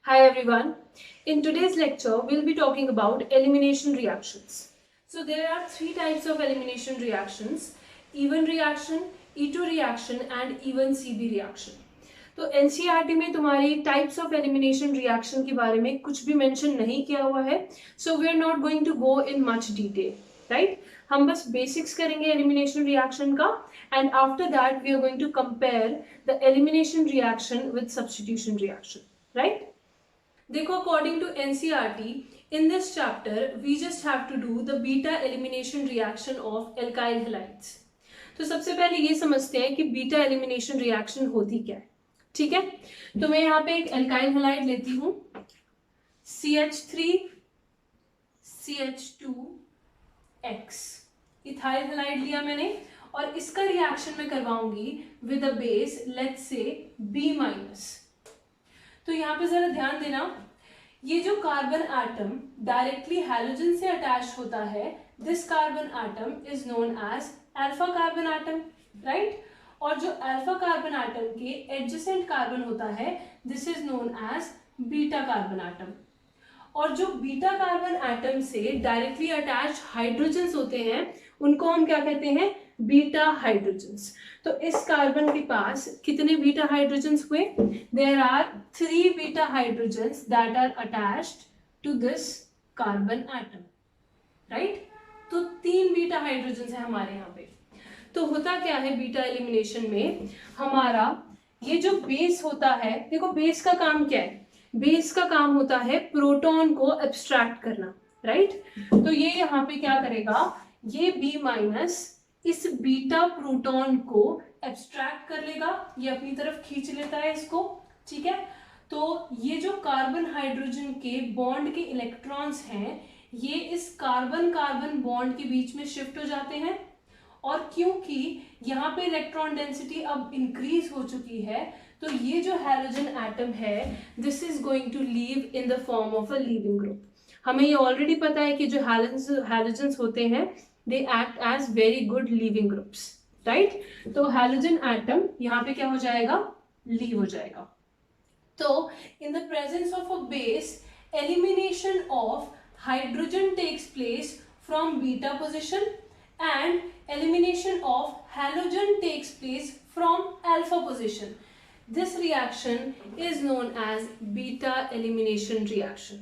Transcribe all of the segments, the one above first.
Hi everyone. In today's lecture, we'll be talking about elimination reactions. So there are three types of elimination reactions: even reaction, E2 reaction and even CB reaction. तो NCERT में तुम्हारी types of elimination reaction के बारे में कुछ भी mention नहीं किया हुआ है, so we are not going to go in much detail, right? हम बस बेसिक्स करेंगे एलिमिनेशन रिएक्शन का, and after that we are going to compare the elimination reaction with substitution reaction, right? देखो, according to NCERT, in this chapter we just have to do the beta elimination reaction of alkyl halides. तो सबसे पहले ये समझते हैं कि beta elimination reaction होती क्या है. ठीक है, तो मैं यहाँ पे एक एल्काइल हैलाइड लेती हूँ, CH3 CH2X इथाइल हैलाइड लिया मैंने, और इसका रिएक्शन मैं करवाऊंगी with a base let's say B-. तो यहाँ पे जरा ध्यान देना, ये जो कार्बन एटम डायरेक्टली हैलोजन से अटैच होता है, this carbon atom is known as alpha carbon atom, right? और जो अल्फा कार्बन एटम के एडजेसेंट कार्बन होता है, this is known as beta carbon atom. और जो बीटा कार्बन एटम से डायरेक्टली अटैच हाइड्रोजन्स होते हैं, उनको हम क्या कहते हैं? Beta hydrogens. तो इस कार्बन के पास कितने बीटा हाइड्रोजन्स हुए? There are 3 beta hydrogens that are attached to this carbon atom, right? तो 3 बीटा हाइड्रोजन्स है हमारे यहाँ पे. तो होता क्या है बीटा एलिमिनेशन में, हमारा ये जो बेस होता है, देखो बेस का काम क्या है? बेस का काम होता है प्रोटॉन को एब्स्ट्रैक्ट करना, राइट? तो ये यहाँ पे क्या करेगा, ये B- इस बीटा प्रोटॉन को एब्स्ट्रैक्ट कर लेगा, ये अपनी तरफ खींच लेता है इसको, ठीक है? तो ये जो कार्बन हाइड्रोजन के बॉन्ड के इलेक्ट्रॉन्स हैं, ये इस कार्बन कार्बन बॉन्ड के बीच में शिफ्ट हो जाते हैं, और क्योंकि यहाँ पे इलेक्ट्रॉन डेंसिटी अब इंक्रीज हो चुकी है, तो ये जो हैलोजन एटम है, this is going to leave in the form of a leaving group. हमें ये ऑलरेडी पता है कि जो हैलोजन्स होते हैं, they act as very good leaving groups, right? तो हैलोजन एटम यहाँ पे क्या हो जाएगा? लीव हो जाएगा. तो in the presence of a base, elimination of hydrogen takes place from beta position and elimination of halogen takes place from alpha position. This reaction is known as beta elimination reaction.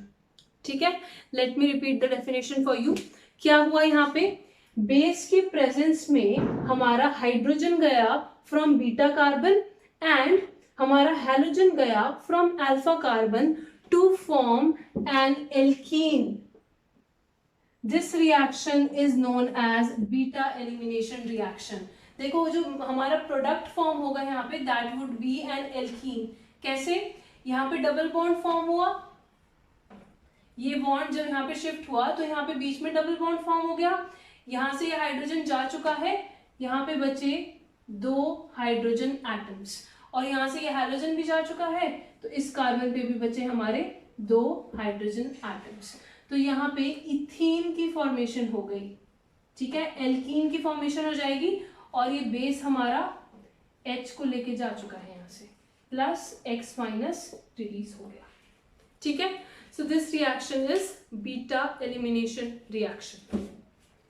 ठीक है, let me repeat the definition for you. क्या हुआ यहाँ पे? Base की presence में हमारा hydrogen गया फ्रॉम बीटा कार्बन एंड हमारा हैलोजन गया from alpha carbon to form an alkene. This reaction is known as beta elimination reaction. देखो, जो हमारा प्रोडक्ट फॉर्म होगा यहाँ पे, that would be an alkene. कैसे? यहाँ पे डबल बॉन्ड फॉर्म हुआ, ये बॉन्ड जब यहाँ पे शिफ्ट हुआ तो यहाँ पे बीच में डबल बॉन्ड फॉर्म हो गया, यहाँ से ये हाइड्रोजन जा चुका है, यहाँ पे बचे 2 हाइड्रोजन एटम्स, और यहाँ से ये हाइड्रोजन भी जा चुका है, तो इस कार्बन पे भी बचे हमारे 2 हाइड्रोजन एटम्स. तो यहाँ पे इथीन की फॉर्मेशन हो गई, ठीक है? एल्कीन की फॉर्मेशन हो जाएगी, और ये बेस हमारा H को लेके जा चुका है यहाँ से, प्लस X- रिलीज हो गया, ठीक है? So this reaction is beta elimination reaction.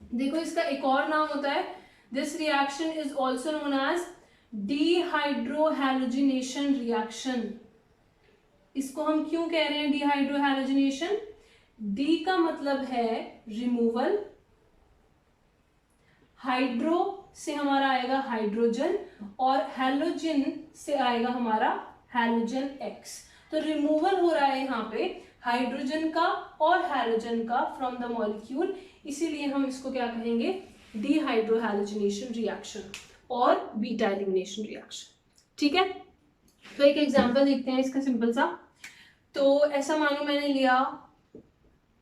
देखो, इसका एक और नाम होता है, this reaction is also known as dehydrohalogenation reaction. इसको हम क्यों कह रहे हैं डिहाइड्रोहैलोजिनेशन? डी का मतलब है रिमूवल, हाइड्रो से हमारा आएगा हाइड्रोजन, और हैलोजन से आएगा हमारा हैलोजन X. तो रिमूवल हो रहा है यहाँ पे हाइड्रोजन का और हैलोजन का फ्रॉम द मॉलिक्यूल, इसीलिए हम इसको क्या कहेंगे? डिहाइड्रोहैलोजिनेशन रिएक्शन और बीटा एलिमिनेशन रिएक्शन, ठीक है? तो एक एग्जांपल देखते हैं इसका सिंपल सा. तो ऐसा मानो मैंने लिया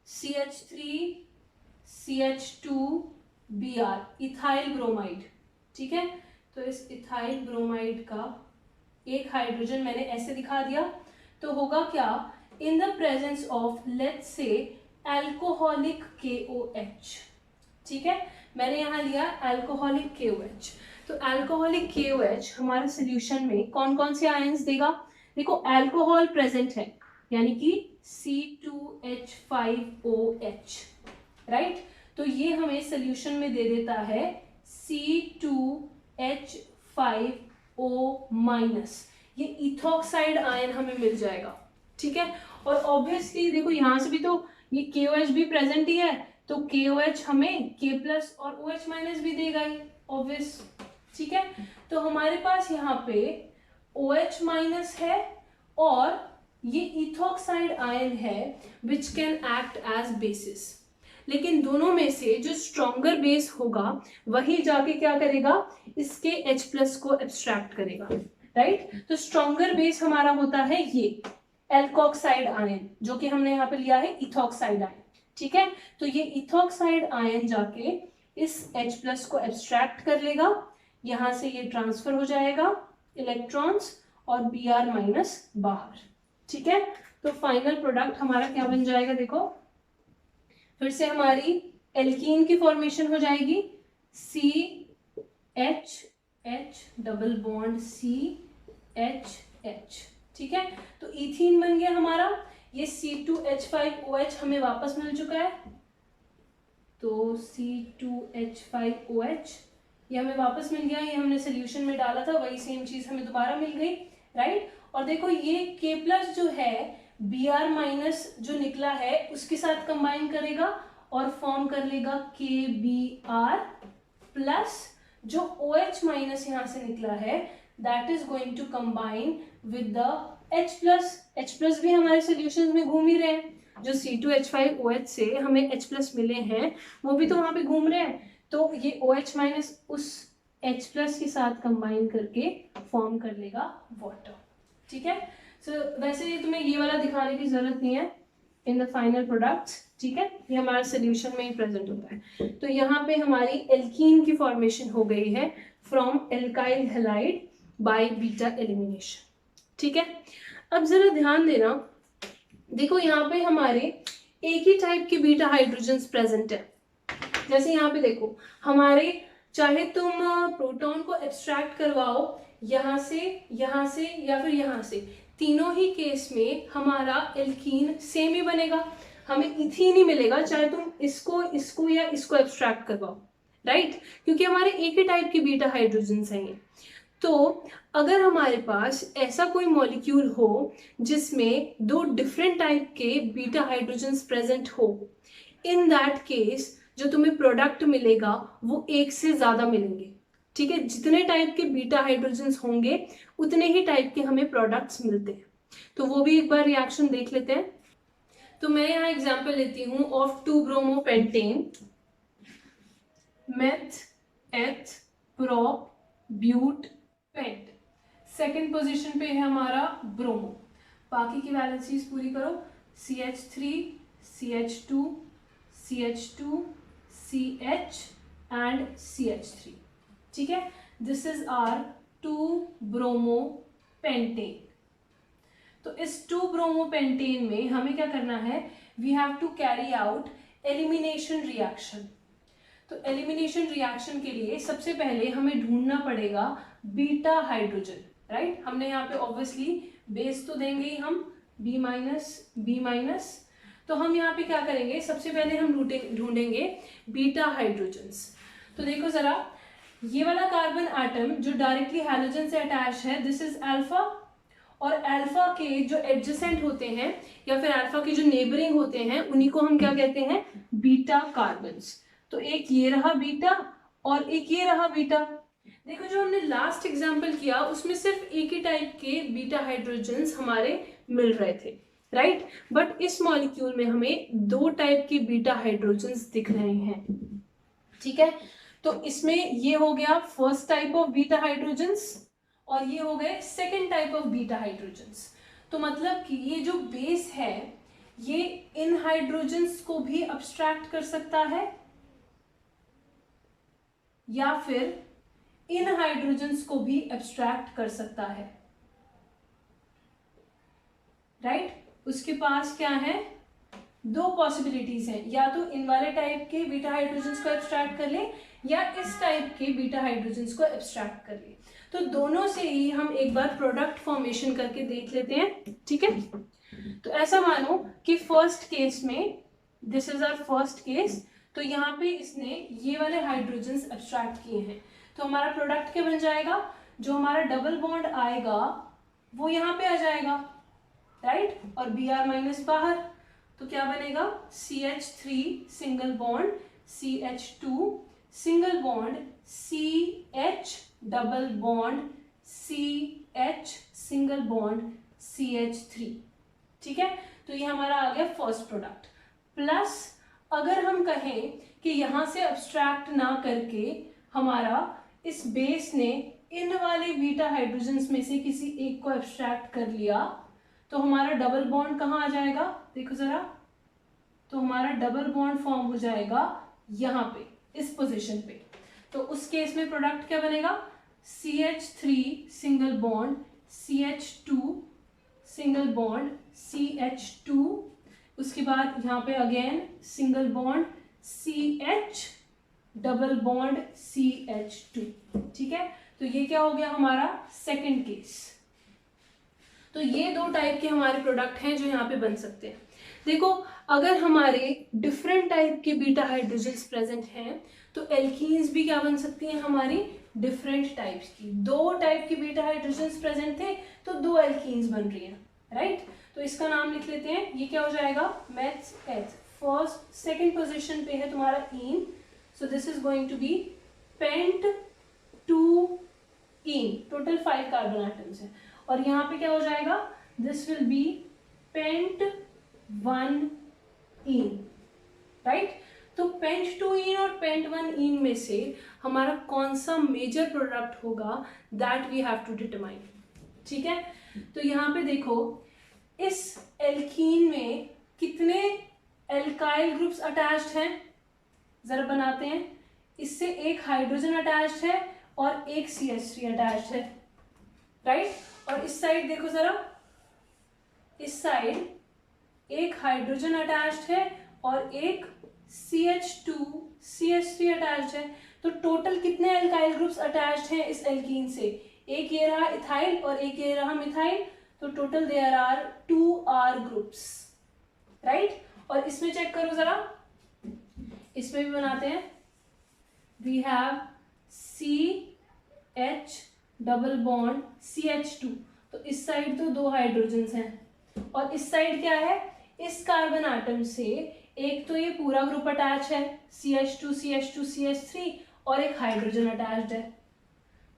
CH3 CH2Br इथाइल ब्रोमाइड, ठीक है? तो इस इथाइल ब्रोमाइड का एक हाइड्रोजन मैंने ऐसे दिखा दिया, तो होगा क्या? इन the presence of let's say alcoholic KOH, ठीक है? मैंने यहाँ लिया अल्कोहलिक KOH. तो अल्कोहलिक KOH हमारे सोल्यूशन में कौन कौन से आयंस देगा? देखो, अल्कोहल प्रेजेंट है, यानी कि C2H5OH, राइट। तो ये हमें सोल्यूशन में दे देता है C2H5O-, ये इथॉक्साइड आयन हमें मिल जाएगा, ठीक है। और ऑब्वियसली देखो यहाँ से भी तो ये KOH भी प्रेजेंट ही है, तो KOH हमें K+ और OH- भी देगा ही, ऑब्वियस, ठीक है। तो हमारे पास यहाँ पे OH- है और ये इथॉक्साइड आयन है which can act as bases. लेकिन दोनों में से जो स्ट्रॉन्गर बेस होगा वही जाके क्या करेगा, इसके H+ को एब्स्ट्रैक्ट करेगा, राइट। तो स्ट्रॉन्गर बेस हमारा होता है ये एल्कोक्साइड आयन, जो कि हमने यहाँ पे लिया है इथॉक्साइड आयन, ठीक है। तो ये इथॉक्साइड आयन जाके इस H+ को एब्स्ट्रैक्ट कर लेगा, यहां से ये ट्रांसफर हो जाएगा इलेक्ट्रॉन्स और Br- बाहर, ठीक है। तो फाइनल प्रोडक्ट हमारा क्या बन जाएगा, देखो फिर से हमारी एल्कीन की फॉर्मेशन हो जाएगी CH डबल बॉन्ड CHH, ठीक है। तो इथीन बन गया हमारा, ये C2H5OH हमें वापस मिल चुका है, तो C2H5OH ये हमें वापस मिल गया, ये हमने सोल्यूशन में डाला था, वही सेम चीज हमें दोबारा मिल गई, राइट। और देखो ये K+ जो है Br- जो निकला है उसके साथ कंबाइन करेगा और फॉर्म कर लेगा KBr+, जो OH- यहाँ से निकला है that is going to combine with the H+ भी हमारे सोल्यूशन में घूम ही रहे हैं, जो C2H5OH से हमें H+ मिले हैं वो भी तो वहां पे घूम रहे हैं, तो ये OH- उस H+ के साथ कंबाइन करके फॉर्म कर लेगा वाटर, ठीक है। सो वैसे तुम्हें ये वाला दिखाने की जरूरत नहीं है इन द फाइनल प्रोडक्ट्स, ठीक है, ये हमारे सोल्यूशन में ही प्रेजेंट होता है। तो यहाँ पे हमारी एल्कीन की फॉर्मेशन हो गई है from alkyl halide by beta elimination, ठीक है। अब जरा ध्यान देना, देखो यहाँ पे हमारे एक ही टाइप के बीटा हाइड्रोजन्स प्रेजेंट है। जैसे यहाँ पे देखो हमारे, चाहे तुम प्रोटॉन को एब्स्ट्रैक्ट करवाओ यहाँ से या फिर यहाँ से, तीनों ही केस में हमारा एल्कीन सेम ही बनेगा, हमें इथीन ही मिलेगा, चाहे तुम इसको या इसको एब्स्ट्रैक्ट करवाओ, राइट, क्योंकि हमारे एक ही टाइप के बीटा हाइड्रोजन्स हैं ये। तो अगर हमारे पास ऐसा कोई मॉलिक्यूल हो जिसमें दो डिफरेंट टाइप के बीटा हाइड्रोजन्स प्रेजेंट हो, इन दैट केस जो तुम्हें प्रोडक्ट मिलेगा वो एक से ज्यादा मिलेंगे, ठीक है। जितने टाइप के बीटा हाइड्रोजन्स होंगे उतने ही टाइप के हमें प्रोडक्ट्स मिलते हैं। तो वो भी एक बार रिएक्शन देख लेते हैं। तो मैं यहाँ एग्जांपल लेती हूँ of two bromopentane, meth eth prop but pent. Second position पे है हमारा ब्रोमो, बाकी की वैलेंसीज पूरी करो, CH3 CH2 CH2 CH and CH3, ठीक है। This is our two bromopentane. तो इस 2-bromoपेंटेन में हमें क्या करना है, we have to carry out elimination reaction. तो एलिमिनेशन रिएक्शन के लिए सबसे पहले हमें ढूंढना पड़ेगा बीटा हाइड्रोजन, राइट। हमने यहाँ पे ऑब्वियसली बेस तो देंगे ही हम B-, तो हम यहाँ पे क्या करेंगे, सबसे पहले हम ढूंढेंगे बीटा हाइड्रोजन्स। तो देखो जरा, ये वाला कार्बन एटम जो डायरेक्टली हैलोजन से अटैच है दिस इज अल्फा, और अल्फा के जो एडजेसेंट होते हैं या फिर अल्फा के जो नेबरिंग होते हैं उन्हीं को हम क्या कहते हैं, बीटा कार्बन्स। तो एक ये रहा बीटा और एक ये रहा बीटा। देखो जो हमने लास्ट एग्जांपल किया उसमें सिर्फ एक ही टाइप के बीटा हाइड्रोजन्स हमारे मिल रहे थे, राइट। बट इस मॉलिक्यूल में हमें दो टाइप के बीटा हाइड्रोजन्स दिख रहे हैं, ठीक है। तो इसमें ये हो गया first type of beta hydrogens और ये हो गए second type of beta hydrogens. तो मतलब कि ये जो बेस है ये इन हाइड्रोजन्स को भी अब्स्ट्रैक्ट कर सकता है या फिर इन हाइड्रोजन्स को भी एब्स्ट्रैक्ट कर सकता है, राइट। उसके पास क्या है, दो पॉसिबिलिटीज हैं, या तो इन वाले टाइप के बीटा हाइड्रोजन्स को एब्स्ट्रैक्ट कर ले या इस टाइप के बीटा हाइड्रोजन्स को एब्स्ट्रैक्ट कर ले। तो दोनों से ही हम एक बार प्रोडक्ट फॉर्मेशन करके देख लेते हैं, ठीक है। तो ऐसा मानो कि फर्स्ट केस में, this is our first case, तो यहाँ पे इसने ये वाले हाइड्रोजन्स एब्स्ट्रैक्ट किए हैं, तो हमारा प्रोडक्ट क्या बन जाएगा, जो हमारा डबल बॉन्ड आएगा वो यहाँ पे आ जाएगा, राइट, और Br माइनस बाहर, तो क्या बनेगा, CH3 single bond CH2 single bond CH double bond CH single bond CH3, ठीक है। तो ये हमारा आ गया फर्स्ट प्रोडक्ट। प्लस अगर हम कहें कि यहाँ से अब्स्ट्रैक्ट ना करके हमारा इस बेस ने इन वाले बीटा हाइड्रोजन्स में से किसी एक को अब्स्ट्रैक्ट कर लिया, तो हमारा डबल बॉन्ड कहाँ आ जाएगा, देखो जरा, तो हमारा डबल बॉन्ड फॉर्म हो जाएगा यहाँ पे, इस पोजीशन पे। तो उस केस में प्रोडक्ट क्या बनेगा, CH3 single bond CH2 single bond CH2, उसके बाद यहाँ पे again single bond CH double bond CH2, ठीक है। तो ये क्या हो गया हमारा सेकंड केस। तो ये दो टाइप के हमारे प्रोडक्ट हैं जो यहाँ पे बन सकते हैं। देखो, अगर हमारे डिफरेंट टाइप के बीटा हाइड्रोजन्स प्रेजेंट हैं तो एल्कीन्स भी क्या बन सकती हैं हमारी, डिफरेंट टाइप्स की। दो टाइप के बीटा हाइड्रोजन्स प्रेजेंट थे तो दो एल्कीन्स बन रही हैं, राइट। तो इसका नाम लिख लेते हैं, ये क्या हो जाएगा, मैथ्स एच, फर्स्ट सेकंड पोजीशन पे है तुम्हारा ene, so this is going to be pent 2 ene, total 5 carbon atoms है, और यहाँ पे क्या हो जाएगा, this will be pent 1 ene, right. तो पेंट 2 इन और पेंट 1 इन में से हमारा कौन सा मेजर प्रोडक्ट होगा, that we have to determine, ठीक है। तो यहाँ पे देखो, इस एल्कीन में कितने एल्काइल ग्रुप्स अटैच्ड हैं, जरा बनाते हैं। इससे एक हाइड्रोजन अटैच्ड है और एक CH3 अटैच्ड है, राइट। और इस साइड देखो जरा, इस साइड एक हाइड्रोजन अटैच्ड है और एक CH2 CH3 अटैच्ड है। तो टोटल कितने एल्काइल ग्रुप्स अटैच्ड हैं इस एल्कीन से, एक ये रहा इथाइल और एक ये रहा मिथाइल, तो total there are 2R groups, right. और इसमें चेक करो जरा, इसमें भी बनाते हैं, we have CH double bond CH2, तो इस साइड तो दो हाइड्रोजन्स हैं और इस साइड क्या है, इस कार्बन आटम से एक तो ये पूरा ग्रुप अटैच है CH2 CH2 CH3 और एक हाइड्रोजन अटैच्ड है,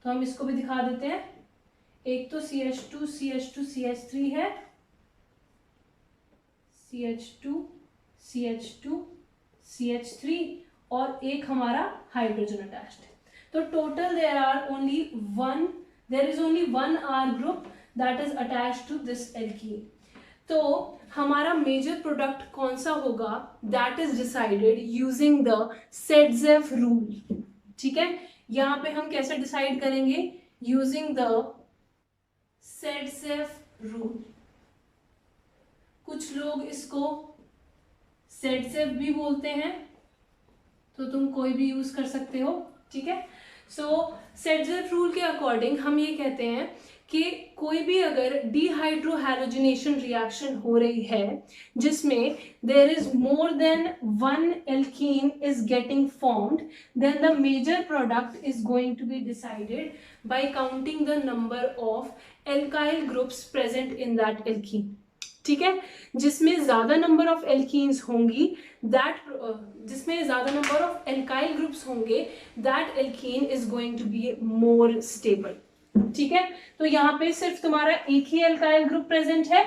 तो हम इसको भी दिखा देते हैं। एक तो CH2 CH2 CH3 है, CH2 CH2 CH3 और एक हमारा हाइड्रोजन अटैच्ड है। तो total there is only one R group that is attached to this alkene. तो हमारा मेजर प्रोडक्ट कौन सा होगा, that is decided using the सेडजेफ rule, ठीक है। यहाँ पे हम कैसे डिसाइड करेंगे, यूजिंग द सेडजेफ रूल। कुछ लोग इसको सेडजेफ भी बोलते हैं, तो तुम कोई भी यूज कर सकते हो, ठीक है। सो सेडजेफ रूल के अकॉर्डिंग हम ये कहते हैं कि कोई भी अगर डिहाइड्रोहैलोजिनेशन रिएक्शन हो रही है जिसमें there is more than one alkene is getting formed, then the major product is going to be decided by counting the number of alkyl groups present in that alkene, ठीक है। जिसमें ज्यादा नंबर ऑफ एल्कीन्स होंगी, जिसमें ज्यादा number of alkyl groups होंगे, that alkene is going to be more stable, ठीक है। तो यहाँ पे सिर्फ तुम्हारा एक ही एल्काइल ग्रुप प्रेजेंट है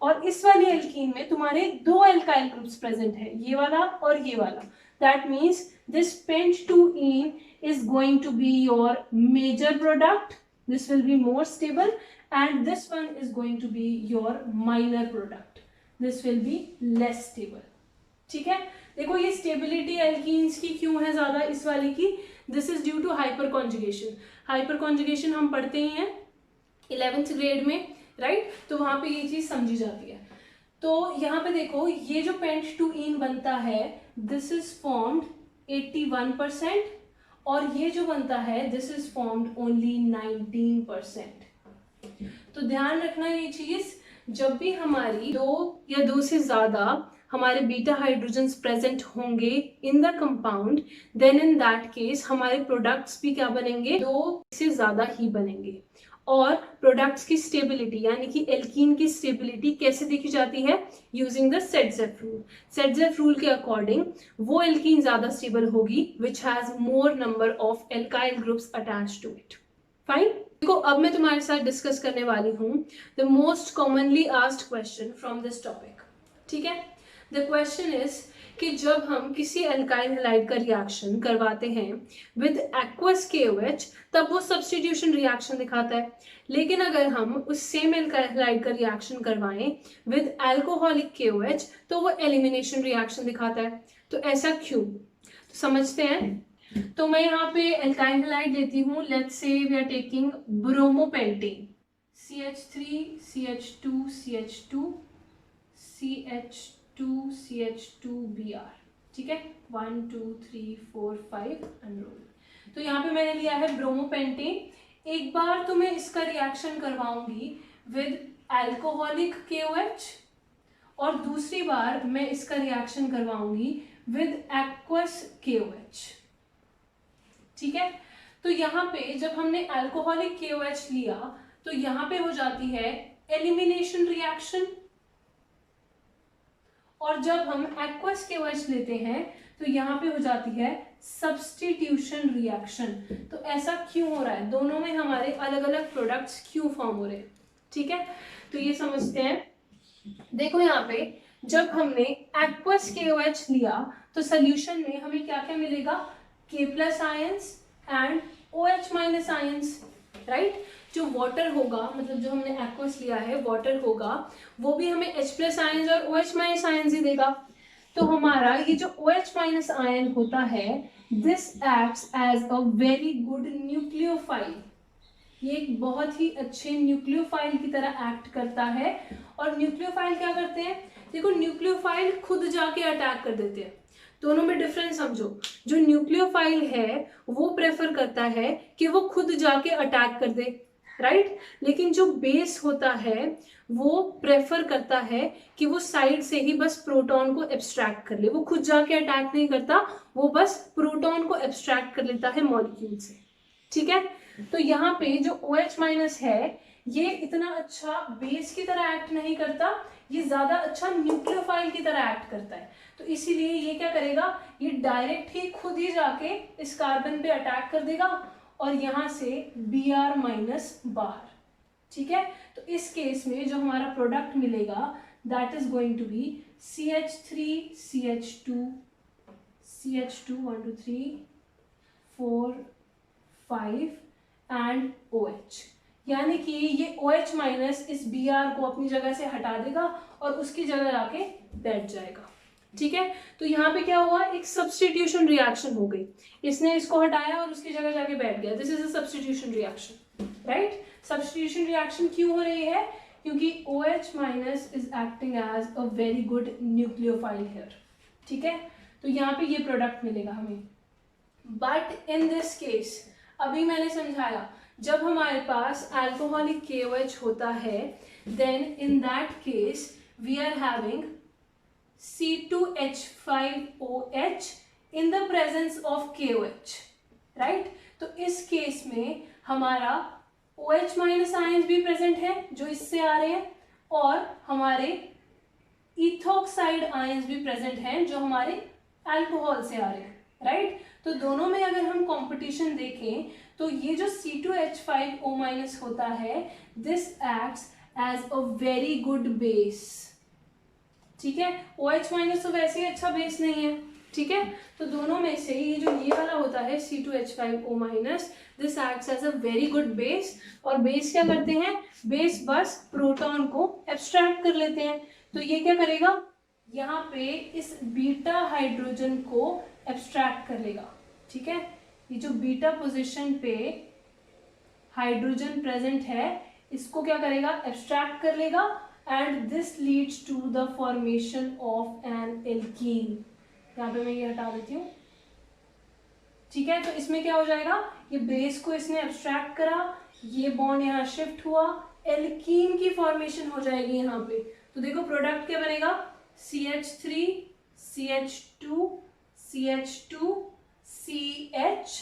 और इस वाली एल्कीन में तुम्हारे दो एल्काइल ग्रुप्स प्रेजेंट है, ये वाला और ये वाला। That means this pent2ene is going to be your major product, this will be more stable, and this one is going to be your minor product, this will be less stable, ठीक है। देखो ये stability alkenes की क्यों है ज्यादा इस वाली की, this is due to hyperconjugation. Hyperconjugation हम पढ़ते ही हैं 11th ग्रेड में, राइट, तो वहां पे ये चीज समझी जाती है। तो यहाँ पे देखो, ये जो pent2ene बनता है दिस इज फॉर्म्ड 81% और ये जो बनता है दिस इज फॉर्म्ड ओनली 19%। तो ध्यान रखना ये चीज, जब भी हमारी दो या दो से ज्यादा हमारे बीटा हाइड्रोजन्स प्रेजेंट होंगे in the compound, then in that case हमारे प्रोडक्ट्स भी क्या बनेंगे, दो से ज्यादा ही बनेंगे। और प्रोडक्ट्स की स्टेबिलिटी यानी कि एल्कीन की स्टेबिलिटी कैसे देखी जाती है, using the Saytzeff rule. Saytzeff rule के अकॉर्डिंग वो एल्कीन ज्यादा स्टेबल होगी which has more number of alkyl groups attached to it. Fine. देखो अब मैं तुम्हारे साथ डिस्कस करने वाली हूँ the most commonly asked question from this topic. ठीक है, द क्वेश्चन इज कि जब हम किसी अल्काइल हैलाइड का रिएक्शन करवाते हैं विद एक्वस KOH तब वो सब्स्टिट्यूशन रिएक्शन दिखाता है, लेकिन अगर हम उस सेम अल्काइल हैलाइड का रिएक्शन करवाएं विद अल्कोहलिक KOH तो वो एलिमिनेशन रिएक्शन दिखाता है। तो ऐसा क्यों, तो समझते हैं। तो मैं यहाँ पे अल्काइल हैलाइड लेती हूँ, let's say we are taking bromopentane, CH3 CH2 CH2 CH2 CH2Br। ठीक है, 1 2 3 4 5 अनरोल। तो यहाँ पे मैंने लिया है ब्रोमोपेंटेन। एक बार तो मैं इसका रिएक्शन करवाऊंगी विद अल्कोहलिक KOH और दूसरी बार मैं इसका रिएक्शन करवाऊंगी विद एक्वस KOH। ठीक है, तो यहाँ पे जब हमने अल्कोहलिक KOH लिया तो यहाँ पे हो जाती है एलिमिनेशन रिएक्शन, और जब हम एक्वस KOH लेते हैं तो यहाँ पे हो जाती है सब्स्टिट्यूशन रिएक्शन। तो ऐसा क्यों हो रहा है, दोनों में हमारे अलग अलग प्रोडक्ट्स क्यों फॉर्म हो रहे हैं। ठीक है, तो ये समझते हैं। देखो यहाँ पे जब हमने एक्वस KOH लिया तो सोल्यूशन में हमें क्या क्या मिलेगा, K+ ions and OH- ions, right. जो वाटर होगा, मतलब जो हमने एक्वस लिया है वाटर होगा, वो भी हमें H+ आयंस और OH- आयंस ही देगा। तो हमारा ये जो OH- आयन होता है this acts as a very good nucleophile, ये एक बहुत ही अच्छे न्यूक्लियोफाइल की तरह एक्ट करता है। और न्यूक्लियोफाइल क्या करते हैं, देखो न्यूक्लियोफाइल खुद जाके अटैक कर देते हैं, दोनों में डिफरेंस समझो। जो न्यूक्लियोफाइल है वो प्रेफर करता है कि वो खुद जाके अटैक कर दे, राइट। लेकिन जो बेस होता है वो प्रेफर करता है कि वो साइड से ही बस प्रोटॉन को एब्स्ट्रैक्ट कर ले, वो खुद जाके अटैक नहीं करता, वो बस प्रोटॉन को एब्स्ट्रैक्ट कर लेता है मॉलिक्यूल से। ठीक है, तो यहाँ पे जो OH- है ये इतना अच्छा बेस की तरह एक्ट नहीं करता, ये ज्यादा अच्छा न्यूक्लियोफाइल की तरह एक्ट करता है। तो इसीलिए ये क्या करेगा, ये डायरेक्ट ही खुद ही जाके इस कार्बन पे अटैक कर देगा और यहाँ से Br- बाहर। ठीक है, तो इस केस में जो हमारा प्रोडक्ट मिलेगा that is going to be CH3 CH2 CH2 1 2 3 4 5 and OH, यानी कि ये OH- इस Br को अपनी जगह से हटा देगा और उसकी जगह आके बैठ जाएगा। ठीक है, तो यहाँ पे क्या हुआ, एक सब्स्टिट्यूशन रिएक्शन हो गई, इसने इसको हटाया और उसकी जगह जाके बैठ गया, this is a substitution reaction, right. Substitution reaction क्यों हो रही है, क्योंकि OH- is acting as a very good nucleophile here. ठीक है, तो यहाँ पे ये प्रोडक्ट मिलेगा हमें। बट इन दिस केस, अभी मैंने समझाया, जब हमारे पास अल्कोहलिक KOH होता है then in that case we are having C2H5OH in the presence of KOH, right. तो इस केस में हमारा OH- आयंस भी प्रेजेंट है जो इससे आ रहे हैं, और हमारे इथॉक्साइड आयंस भी प्रेजेंट हैं जो हमारे अल्कोहल से आ रहे हैं, राइट। तो दोनों में अगर हम कंपटीशन देखें तो ये जो C2H5O- होता है this acts as a very good base. ठीक है, OH- तो वैसे ही अच्छा बेस नहीं है। ठीक है, तो दोनों में से ये जो ये वाला होता है C2H5O- this acts as a very good base. और बेस क्या करते हैं, बेस बस प्रोटॉन को एब्स्ट्रैक्ट कर लेते हैं। तो ये क्या करेगा, यहाँ पे इस बीटा हाइड्रोजन को एब्स्ट्रैक्ट कर लेगा। ठीक है, ये जो बीटा पोजीशन पे हाइड्रोजन प्रेजेंट है इसको क्या करेगा, एब्स्ट्रैक्ट कर लेगा, and this leads to the formation of an alkene. यहाँ पे मैं ये हटा देती हूँ। ठीक है, तो इसमें क्या हो जाएगा, ये बेस को इसने एब्स्ट्रैक्ट करा, ये बॉन्ड यहाँ शिफ्ट हुआ, एल्कीन की फॉर्मेशन हो जाएगी यहाँ पे। तो देखो प्रोडक्ट क्या बनेगा, CH3 CH2 CH2 CH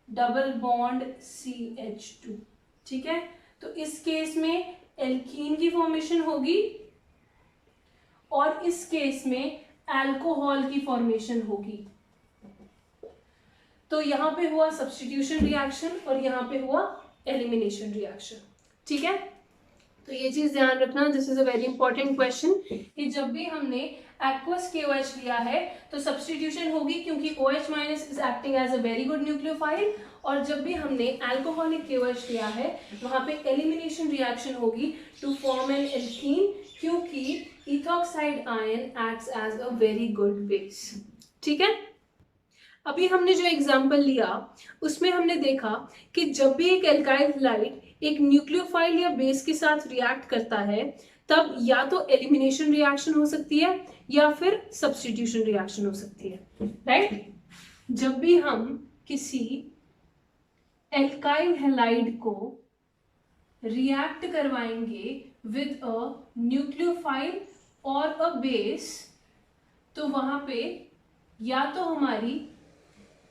double bond CH2। ठीक है, तो इस केस में एल्कीन की फॉर्मेशन होगी और इस केस में अल्कोहल की फॉर्मेशन होगी। तो यहाँ पे हुआ सब्स्टिट्यूशन रिएक्शन और यहाँ पे हुआ एलिमिनेशन रिएक्शन। ठीक है, तो ये चीज ध्यान रखना, this is a very important question, कि जब भी हमने एक्वस KOH लिया है तो सब्स्टिट्यूशन होगी क्योंकि OH minus is acting as a very good nucleophile, और जब भी हमने अल्कोहलिक KOH लिया है वहां पे एलिमिनेशन रिएक्शन होगी टू फॉर्म एन एल्कीन, क्योंकि ethoxide ion acts as a very good base. ठीक है, अभी हमने जो एग्जाम्पल लिया उसमें हमने देखा कि जब भी एक एल्काइल हैलाइड एक न्यूक्लियोफाइल या बेस के साथ रिएक्ट करता है तब या तो एलिमिनेशन रिएक्शन हो सकती है या फिर सब्स्टिट्यूशन रिएक्शन हो सकती है, राइट। जब भी हम किसी एल्काइल हैलाइड को रिएक्ट करवाएंगे विद अ न्यूक्लियोफाइल और अ बेस, तो वहां पे या तो हमारी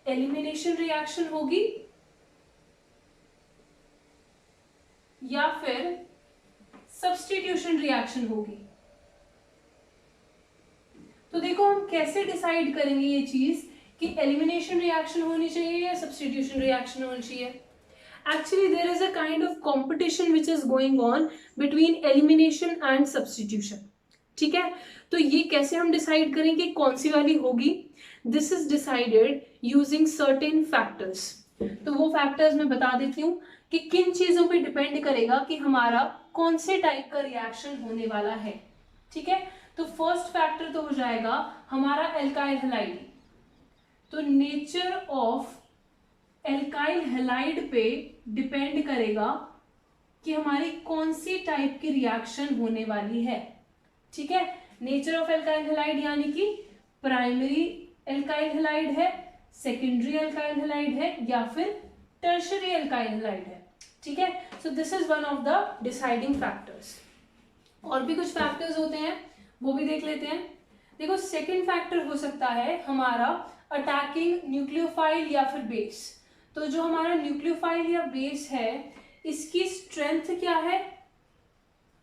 एलिमिनेशन रिएक्शन होगी या फिर सब्स्टिट्यूशन रिएक्शन होगी। तो देखो हम कैसे डिसाइड करेंगे ये चीज कि एलिमिनेशन रिएक्शन होनी चाहिए या सब्स्टिट्यूशन रिएक्शन होनी चाहिए। Actually there is a kind of competition which is going on between elimination and substitution. ठीक है, तो ये कैसे हम डिसाइड करेंगे कौन सी वाली होगी, this is decided using certain factors. तो वो फैक्टर्स मैं बता देती हूँ कि किन चीजों पे डिपेंड करेगा कि हमारा कौन से टाइप का रिएक्शन होने वाला है। ठीक है, तो फर्स्ट फैक्टर तो हो जाएगा हमारा एल्काइल हैलाइड। तो नेचर ऑफ एल्काइल हैलाइड पे डिपेंड करेगा कि हमारी कौन सी टाइप की रिएक्शन होने वाली है। ठीक है, नेचर ऑफ एल्काइल हैलाइड यानी कि प्राइमरी एल्काइल हैलाइड है, सेकेंडरी एल्काइल हैलाइड है या फिर टर्शियरी एल्काइल हैलाइड है। ठीक है, so this is one of the deciding factors. और भी कुछ फैक्टर्स होते हैं वो भी देख लेते हैं। देखो सेकेंड फैक्टर हो सकता है हमारा अटैकिंग न्यूक्लियोफाइल या फिर बेस। तो जो हमारा न्यूक्लियोफाइल या बेस है इसकी स्ट्रेंथ क्या है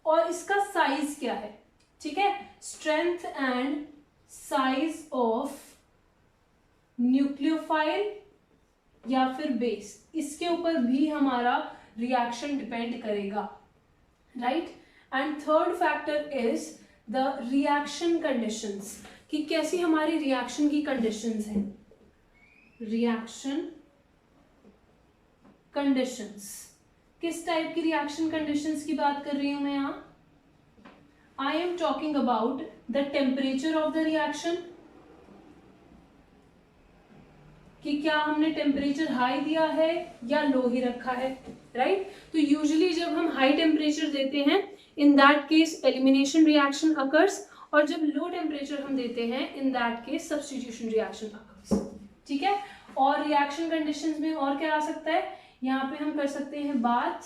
और इसका साइज क्या है। ठीक है, strength and size of nucleophile या फिर बेस, इसके ऊपर भी हमारा रिएक्शन डिपेंड करेगा, right. And third factor is the reaction conditions, कि कैसी हमारी रिएक्शन की कंडीशंस हैं। रिएक्शन कंडीशंस, किस टाइप की रिएक्शन कंडीशंस की बात कर रही हूं मैं यहां, I am talking about the temperature of the reaction, कि क्या हमने टेम्परेचर हाई दिया है या लो ही रखा है, राइट। तो यूजुअली जब हम हाई टेम्परेचर देते हैं इन that case elimination reaction occurs, और जब लो टेम्परेचर हम देते हैं इन that case substitution reaction occurs. ठीक है, और रिएक्शन कंडीशंस में और क्या आ सकता है, यहाँ पे हम कर सकते हैं बात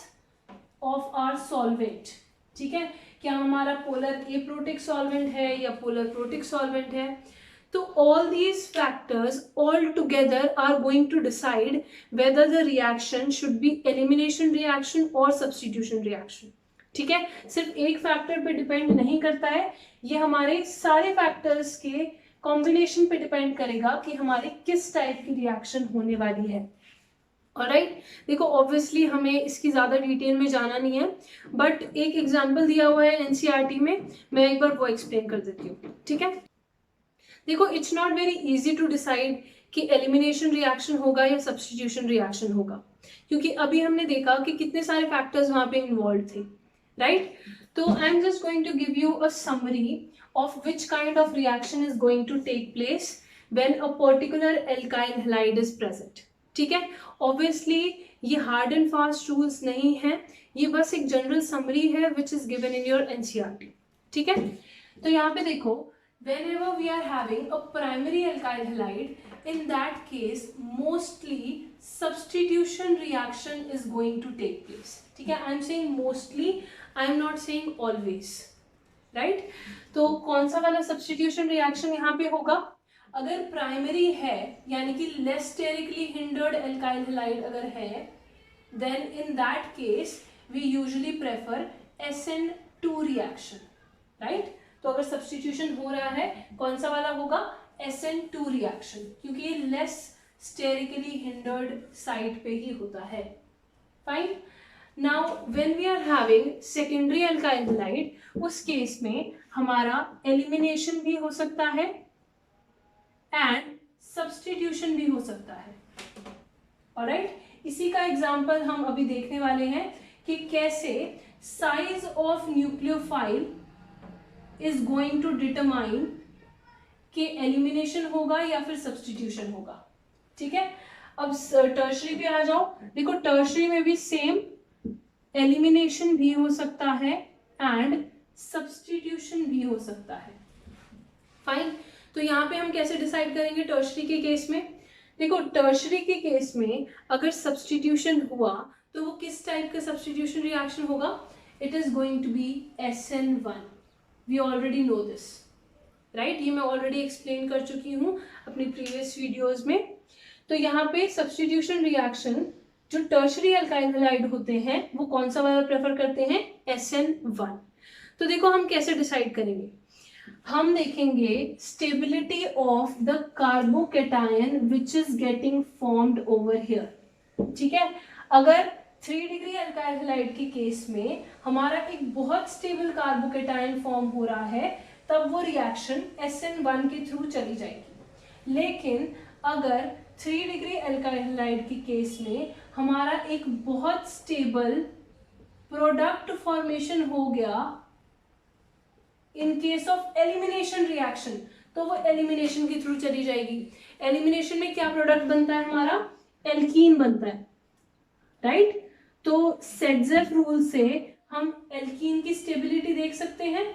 ऑफ आवर सॉल्वेंट। ठीक है, क्या हमारा पोलर एप्रोटिक सॉल्वेंट है या पोलर प्रोटिक सॉल्वेंट है। तो all these factors all together are going to decide whether the reaction should be elimination reaction or substitution reaction. ठीक है, सिर्फ एक फैक्टर पे डिपेंड नहीं करता है, ये हमारे सारे फैक्टर्स के कॉम्बिनेशन पे डिपेंड करेगा कि हमारे किस टाइप की रिएक्शन होने वाली है। ऑलराइट, देखो ऑब्वियसली हमें इसकी ज्यादा डिटेल में जाना नहीं है, बट एक एग्जांपल दिया हुआ है एनसीईआरटी में, मैं एक बार वो एक्सप्लेन कर देती हूँ। ठीक है, देखो it's not very easy to decide कि एलिमिनेशन रिएक्शन होगा या सब्स्टिट्यूशन रिएक्शन होगा, क्योंकि अभी हमने देखा कि कितने सारे फैक्टर्स वहां पे इन्वॉल्व थे, राइट। तो I am just going to give you a summary of which kind of reaction is going to take place when a particular alkyl halide is present. ठीक है, ऑब्वियसली ये हार्ड एंड फास्ट रूल्स नहीं है, ये बस एक general summary है which is given in your NCERT. ठीक है, तो यहाँ पे देखो whenever we are having a primary alkyl halide, in that case mostly substitution reaction is going to take place. ठीक है, I am saying mostly, I am not saying always, right? तो कौन सा वाला substitution reaction यहाँ पे होगा? अगर प्राइमरी है यानी कि less sterically hindered alkyl halide अगर है, then in that case we usually prefer SN2 reaction, right? तो अगर सब्स्टिट्यूशन हो रहा है कौन सा वाला होगा? SN2 रिएक्शन, क्योंकि ये लेस स्टेरिकली हिंडर्ड साइट पे ही होता है. Fine. Now when we are having secondary alkyl halide, उस केस में हमारा एलिमिनेशन भी हो सकता है एंड सब्स्टिट्यूशन भी हो सकता है. ऑलराइट, इसी का एग्जांपल हम अभी देखने वाले हैं कि कैसे size of nucleophile is going to determine कि एलिमिनेशन होगा या फिर सब्स्टिट्यूशन होगा. ठीक है, अब टर्शरी पे आ जाओ. देखो टर्शरी में भी सेम एलिमिनेशन भी हो सकता है एंड सब्स्टिट्यूशन भी हो सकता है. फाइन. तो यहाँ पे हम कैसे डिसाइड करेंगे टर्शरी के केस में? देखो टर्शरी के केस में अगर सब्स्टिट्यूशन हुआ तो वो किस टाइप का सब्स्टिट्यूशन रिएक्शन होगा? It is going to be SN1. We already know this, right? ये मैं ऑलरेडी एक्सप्लेन कर चुकी हूँ अपनी प्रीवियस वीडियोज में. तो यहाँ पे सब्स्टिट्यूशन रिएक्शन जो टर्शरी अल्काइल हैलाइड होते हैं वो कौन सा वाला प्रेफर करते हैं? SN1. तो देखो हम कैसे डिसाइड करेंगे. हम देखेंगे stability of the carbocation which is getting formed over here. ठीक है, अगर 3 डिग्री अल्काइल हैलाइड के केस में हमारा एक बहुत स्टेबल कार्बोकेटायन फॉर्म हो रहा है तब वो रिएक्शन SN1 के थ्रू चली जाएगी. लेकिन अगर 3 डिग्री अल्काइल हैलाइड के केस में हमारा एक बहुत स्टेबल प्रोडक्ट फॉर्मेशन हो गया in case of elimination reaction, तो वो एलिमिनेशन के थ्रू चली जाएगी. एलिमिनेशन में क्या प्रोडक्ट बनता है हमारा? एल्कीन बनता है, राइट? तो सेडजेफ रूल से हम एल्कीन की स्टेबिलिटी देख सकते हैं.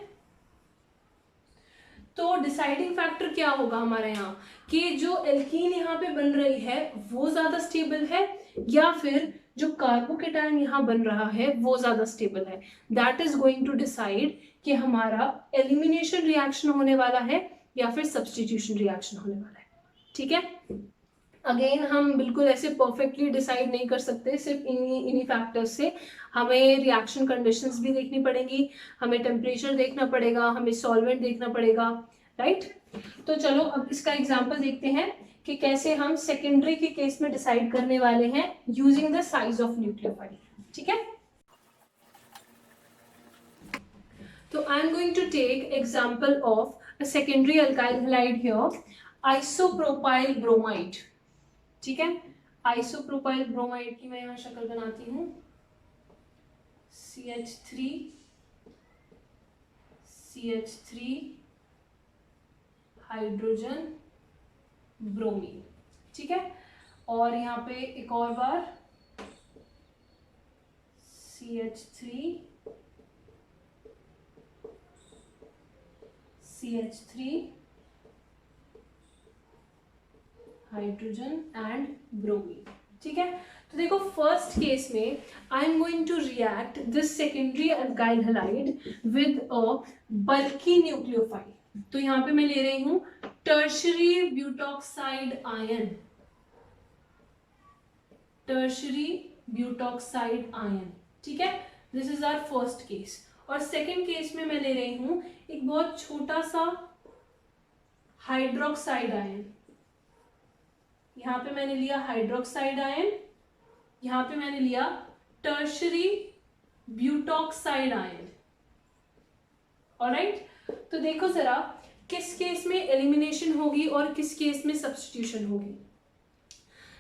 तो डिसाइडिंग फैक्टर क्या होगा हमारे यहाँ कि जो एल्कीन यहाँ पे बन रही है वो ज्यादा स्टेबल है या फिर जो कार्बोकेटायन यहाँ बन रहा है वो ज्यादा स्टेबल है. That is going to decide कि हमारा एलिमिनेशन रिएक्शन होने वाला है या फिर सब्स्टिट्यूशन रिएक्शन होने वाला है. ठीक है, अगेन हम बिल्कुल ऐसे परफेक्टली डिसाइड नहीं कर सकते सिर्फ इन्हीं फैक्टर्स से. हमें रिएक्शन कंडीशंस भी देखनी पड़ेंगी, हमें टेम्परेचर देखना पड़ेगा, हमें सॉल्वेंट देखना पड़ेगा, राइट? तो चलो अब इसका एग्जांपल देखते हैं कि कैसे हम सेकेंडरी के केस में डिसाइड करने वाले हैं using the size of nucleophile. ठीक है, तो I am going to take example of a secondary alkyl halide here, isopropyl bromide. ठीक है, आइसोप्रोपाइल ब्रोमाइड की मैं यहाँ शक्ल बनाती हूँ. CH3 hydrogen bromine. ठीक है, और यहाँ पे एक और बार CH3 हाइड्रोजन एंड ब्रोमीन. ठीक है, तो देखो फर्स्ट केस में I am going to react this secondary alkyl halide with a bulky nucleophile. तो यहाँ पे मैं ले रही हूं tertiary butoxide ion, tertiary butoxide ion. ठीक है, this is our first case. और सेकेंड केस में मैं ले रही हूं एक बहुत छोटा सा हाइड्रोक्साइड आयन. यहाँ पे मैंने लिया हाइड्रोक्साइड आयन, यहाँ पे मैंने लिया टर्शरी ब्यूटॉक्साइड आयन. ऑलराइट, तो देखो जरा किस केस में एलिमिनेशन होगी और किस केस में सब्स्टिट्यूशन होगी.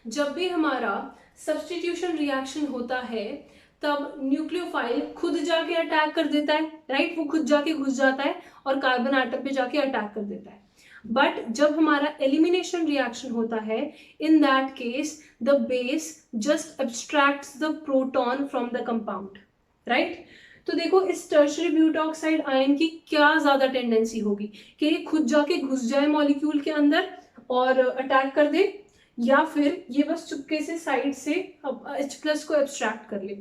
जब भी हमारा सब्स्टिट्यूशन रिएक्शन होता है तब न्यूक्लियोफाइल खुद जाके अटैक कर देता है, राइट? वो खुद जाके घुस जाता है और कार्बन एटम पे जाके अटैक कर देता है. बट जब हमारा एलिमिनेशन रिएक्शन होता है, इन that case the base just abstracts the proton from the compound, right? तो देखो इस टर्शियरी ब्यूटॉक्साइड आयन की क्या ज्यादा टेंडेंसी होगी कि ये खुद जाके घुस जाए मॉलिक्यूल के अंदर और अटैक कर दे, या फिर ये बस चुपके से साइड से H+ को एब्स्ट्रैक्ट कर ले।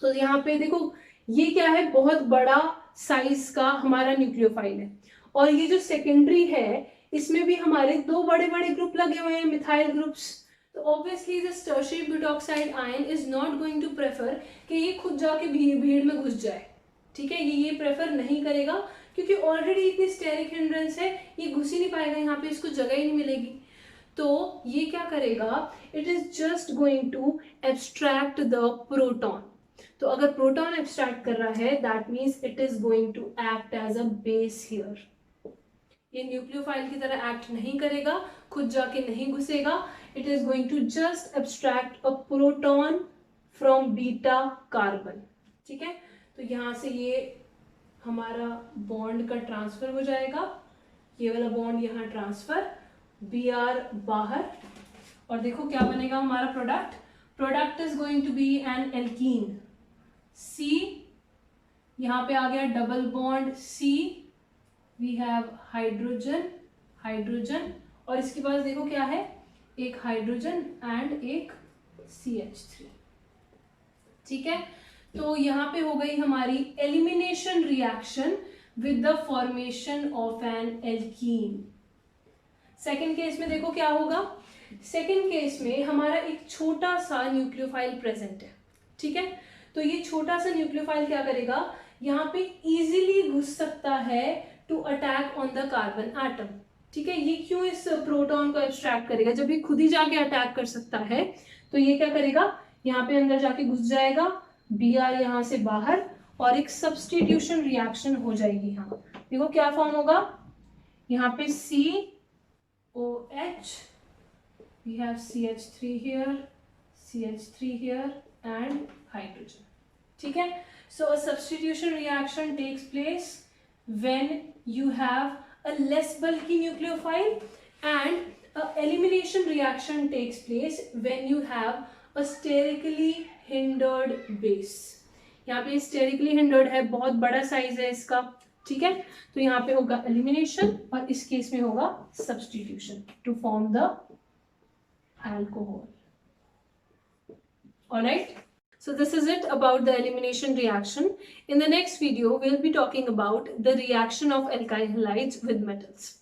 तो यहाँ पे देखो ये क्या है, बहुत बड़ा साइज का हमारा न्यूक्लियोफाइल है, और ये जो सेकेंडरी है इसमें भी हमारे दो बड़े बड़े ग्रुप लगे हुए हैं, मिथाइल ग्रुप्स। तो obviously this tertiary butoxide ion is not going to prefer कि ये खुद जाके भीड़ में घुस जाए, ठीक है, ये प्रेफर नहीं करेगा, क्योंकि ऑलरेडी इतनी स्टेरिक हिंड्रेंस है, ये घुस ही नहीं पाएगा, यहाँ पे इसको जगह ही नहीं मिलेगी। तो ये क्या करेगा, it is just going to abstract the proton. तो अगर प्रोटॉन एब्स्ट्रैक्ट कर रहा है that means it is going to act as a base here. ये न्यूक्लियोफाइल की तरह एक्ट नहीं करेगा, खुद जाके नहीं घुसेगा, it is going to just abstract a proton from beta carbon, ठीक है। तो यहाँ से ये हमारा बॉन्ड का ट्रांसफर हो जाएगा, ये वाला बॉन्ड यहाँ ट्रांसफर, Br बाहर, और देखो क्या बनेगा हमारा product is going to be an alkene, C यहाँ पे आ गया double bond C, we have hydrogen, और इसके पास देखो क्या है, एक हाइड्रोजन एंड एक CH3, ठीक है। तो यहाँ पे हो गई हमारी elimination reaction with the formation of an alkene. Second case में देखो क्या होगा, सेकेंड केस में हमारा एक छोटा सा न्यूक्लियोफाइल प्रेजेंट है, ठीक है। तो ये छोटा सा न्यूक्लियोफाइल क्या करेगा, यहाँ पे इजीली घुस सकता है to attack on the carbon atom, ठीक है। ये क्यों इस प्रोटॉन को एब्स्ट्रैक्ट करेगा, जब ये खुद ही जाके अटैक कर सकता है, तो ये क्या करेगा, यहाँ पे अंदर जाके घुस जाएगा, Br यहाँ से बाहर, और एक सब्स्टिट्यूशन रिएक्शन हो जाएगी। यहाँ देखो क्या फॉर्म होगा, यहाँ पे COH, we have CH3 here, CH3 here and hydrogen, ठीक है। So a substitution reaction takes place when you have a less bulky nucleophile, and a elimination reaction takes place when you have a sterically hindered base। यहाँ पे sterically hindered है, बहुत बड़ा size है इसका, ठीक है। तो यहाँ पे होगा एलिमिनेशन, और इस केस में होगा substitution to form the alcohol. Alright, so this is it about the elimination reaction. In the next video we'll be talking about the reaction of alkyl halides with metals.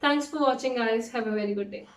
Thanks for watching guys, have a very good day.